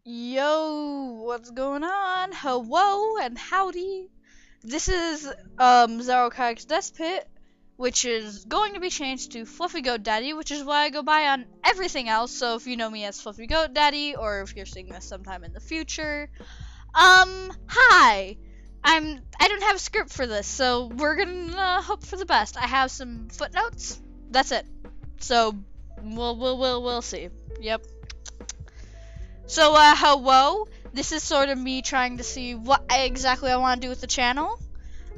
Yo, what's going on? Hello and howdy. This is Zarokyix Deathpit, which is going to be changed to FluffyGoatDaddy, which is what I go by on everything else. So if you know me as FluffyGoatDaddy, or if you're seeing this sometime in the future, hi. I don't have a script for this, so we're gonna hope for the best. I have some footnotes. That's it. So we'll see. Yep. So, hello. This is sort of me trying to see what exactly I want to do with the channel.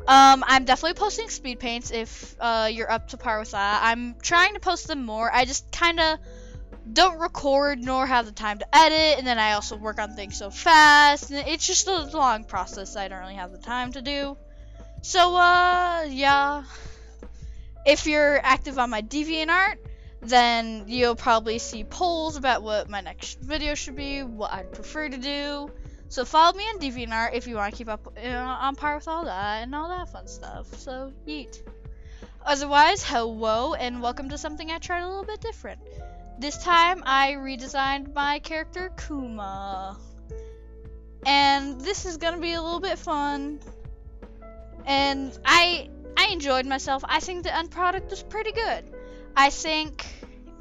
I'm definitely posting speed paints if you're up to par with that. I'm trying to post them more. I just kind of don't record nor have the time to edit, and then I also work on things so fast. And it's just a long process I don't really have the time to do. So, yeah. If you're active on my DeviantArt, then you'll probably see polls about what my next video should be, what I'd prefer to do. So follow me on DeviantArt if you want to keep up on par with all that and all that fun stuff. So yeet. Otherwise, hello and welcome to something I tried a little bit different. This time I redesigned my character Kuma. And this is gonna be a little bit fun. And I enjoyed myself. I think the end product was pretty good. I think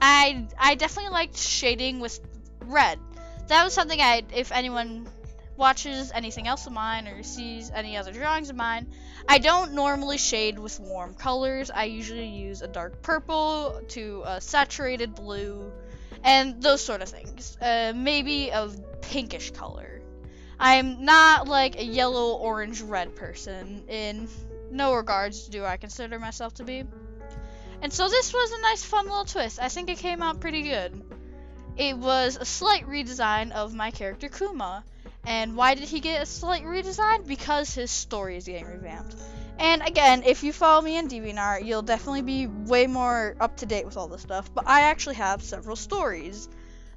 I definitely liked shading with red. That was something if anyone watches anything else of mine or sees any other drawings of mine, I don't normally shade with warm colors. I usually use a dark purple to a saturated blue and those sort of things. Maybe a pinkish color. I'm not like a yellow, orange, red person. In no regards do I consider myself to be. And so this was a nice fun little twist. I think it came out pretty good. It was a slight redesign of my character Kuma. And why did he get a slight redesign? Because his story is getting revamped. And again, if you follow me on DeviantArt, you'll definitely be way more up to date with all this stuff. But I actually have several stories.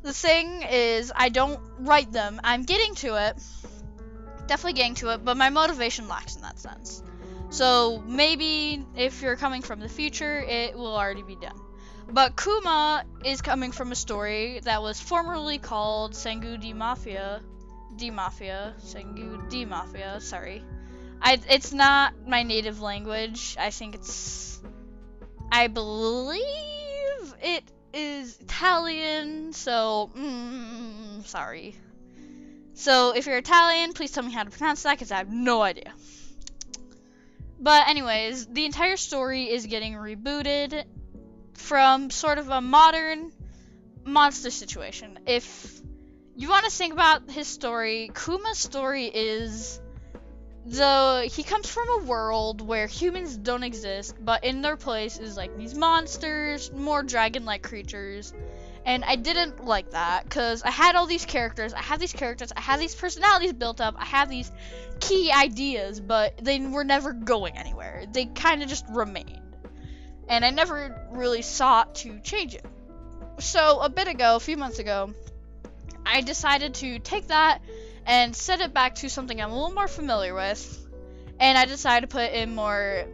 The thing is, I don't write them. I'm getting to it. Definitely getting to it, but my motivation lacks in that sense. So maybe if you're coming from the future, it will already be done. But Kuma is coming from a story that was formerly called Sengu D Mafia. Sengu D Mafia, sorry. It's not my native language. I believe it is Italian, so, sorry. So if you're Italian, please tell me how to pronounce that, because I have no idea. But anyways, the entire story is getting rebooted from sort of a modern monster situation. If you want to think about his story, Kuma's story is he comes from a world where humans don't exist, but in their place is like these monsters, more dragon-like creatures. And I didn't like that, because I had all these characters, I have these personalities built up, I have these key ideas, but they were never going anywhere. They kind of just remained. And I never really sought to change it. So a few months ago, I decided to take that and set it back to something I'm a little more familiar with. And I decided to put in more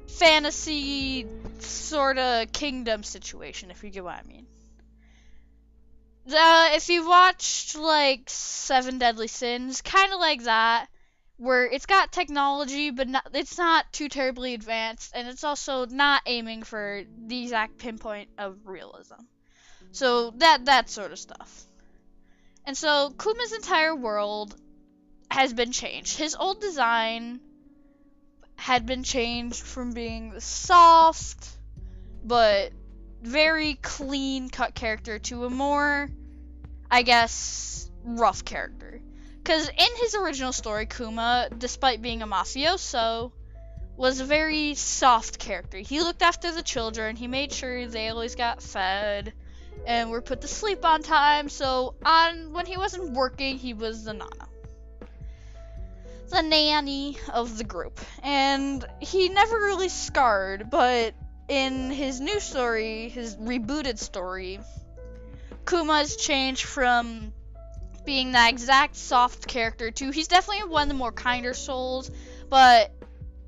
fantasy sort of kingdom situation, if you get what I mean. If you watched like 7 Deadly Sins, kind of like that, where it's got technology, but it's not too terribly advanced, and it's also not aiming for the exact pinpoint of realism. So that sort of stuff. And so Kuma's entire world has been changed. His old design had been changed from being the soft but very clean cut character to a more, I guess, rough character. Because in his original story, Kuma, despite being a mafioso, was a very soft character. He looked after the children, he made sure they always got fed and were put to sleep on time, so when he wasn't working, he was the nana. The nanny of the group. And he never really scarred, but in his new story, his rebooted story, Kuma's changed from being that exact soft character to, he's definitely one of the more kinder souls, but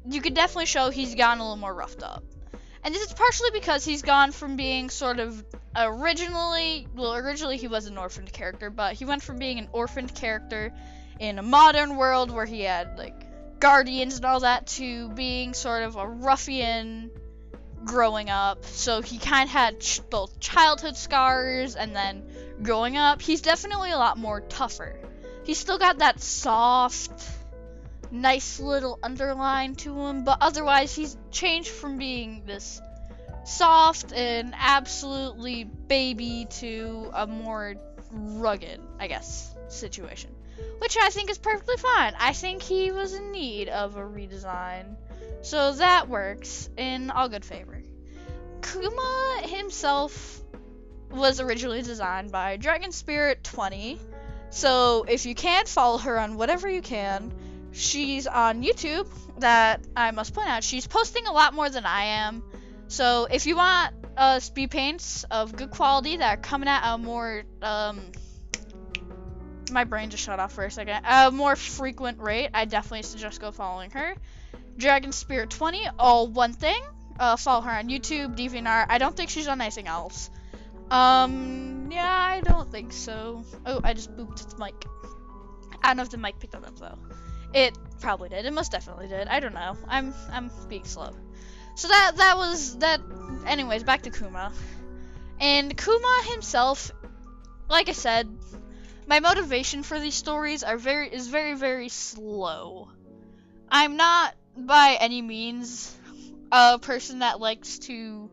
you could definitely show he's gotten a little more roughed up. And this is partially because he's gone from being sort of originally he was an orphaned character, but he went from being an orphaned character in a modern world where he had like guardians and all that to being sort of a ruffian growing up. So he kind of had both childhood scars and then growing up. He's definitely a lot more tougher. He's still got that soft, nice little underline to him, but otherwise he's changed from being this soft and absolutely baby to a more rugged, I guess, situation. Which I think is perfectly fine. I think he was in need of a redesign. So that works in all good favor. Kuma himself was originally designed by Dragon Spirit 20. So if you can, follow her on whatever you can. She's on YouTube, that I must point out. She's posting a lot more than I am. So if you want speed paints of good quality that are coming at a more my brain just shut off for a second. A more frequent rate, I definitely suggest go following her. Dragon Spirit 20, all one thing. Follow her on YouTube, DeviantArt. I don't think she's on anything else. Yeah, I don't think so. Oh, I just booped the mic. I don't know if the mic picked that up though. It probably did. It most definitely did. I don't know. I'm being slow. So that was that. Anyways, back to Kuma. And Kuma himself, like I said, my motivation for these stories is very, very slow. I'm not by any means a person that likes to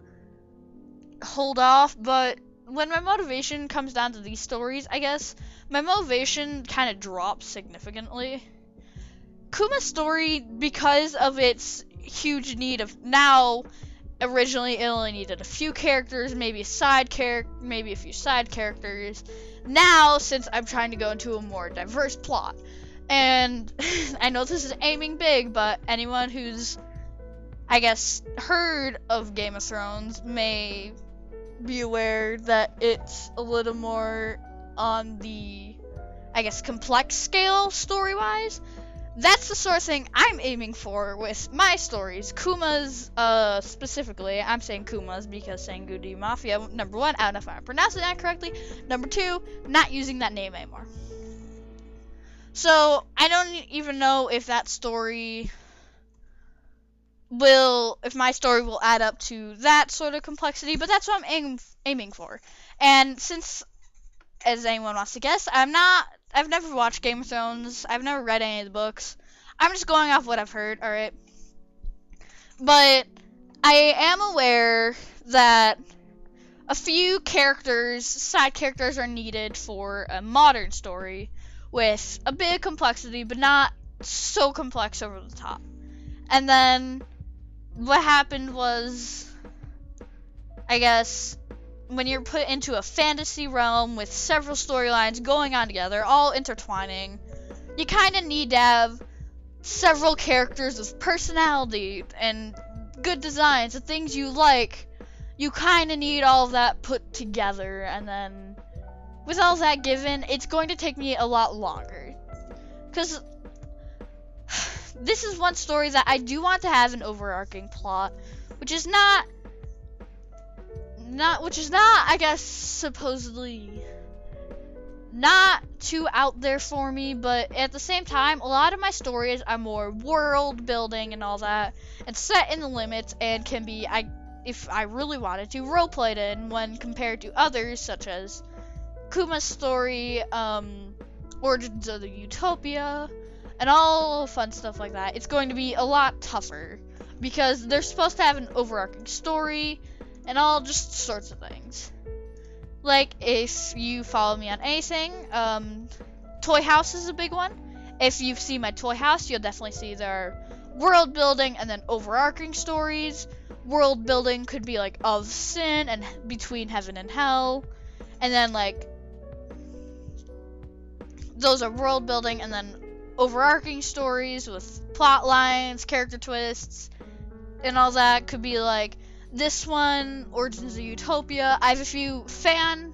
hold off, but when my motivation comes down to these stories, I guess my motivation kind of drops significantly. Kuma's story, because of its huge need of now, originally it only needed a few characters, maybe a few side characters. Now, since I'm trying to go into a more diverse plot, and I know this is aiming big, but anyone who's, I guess, heard of Game of Thrones may be aware that it's a little more on the, I guess, complex scale story-wise. That's the sort of thing I'm aiming for with my stories. Kuma's, specifically. I'm saying Kuma's because Sangudi Mafia, number one, I don't know if I'm pronouncing that correctly. Number two, not using that name anymore. So, I don't even know if that story if my story will add up to that sort of complexity, but that's what I'm aiming for. And since, as anyone wants to guess, I've never watched Game of Thrones, I've never read any of the books, I'm just going off what I've heard, alright? But I am aware that a few side characters are needed for a modern story with a bit of complexity, but not so complex over the top. And then what happened was, I guess, when you're put into a fantasy realm with several storylines going on together, all intertwining, you kind of need to have several characters with personality and good designs, the things you like. You kind of need all of that put together, and then with all that given, it's going to take me a lot longer. Because this is one story that I do want to have an overarching plot, which is not, I guess, supposedly not too out there for me, but at the same time, a lot of my stories are more world building and all that, and set in the limits, and can be, if I really wanted to, roleplayed in when compared to others, such as Kuma's story, Origins of the Utopia, and all fun stuff like that. It's going to be a lot tougher, because they're supposed to have an overarching story, and all just sorts of things. Like, if you follow me on anything, Toy House is a big one. If you've seen my Toy House, you'll definitely see there are world building and then overarching stories. World building could be like of sin and between heaven and hell. And then like, those are world building, and then overarching stories with plot lines, character twists, and all that could be like, this one, Origins of Utopia. I have a few fan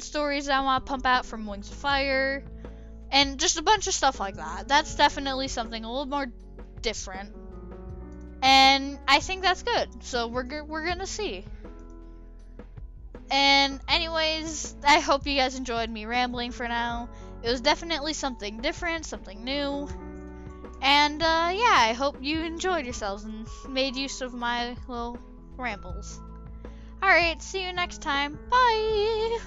stories that I want to pump out from Wings of Fire, and just a bunch of stuff like that. That's definitely something a little more different. And I think that's good. So we're gonna see. And anyways, I hope you guys enjoyed me rambling for now. It was definitely something different, something new. And yeah, I hope you enjoyed yourselves and made use of my little rambles. Alright, see you next time. Bye!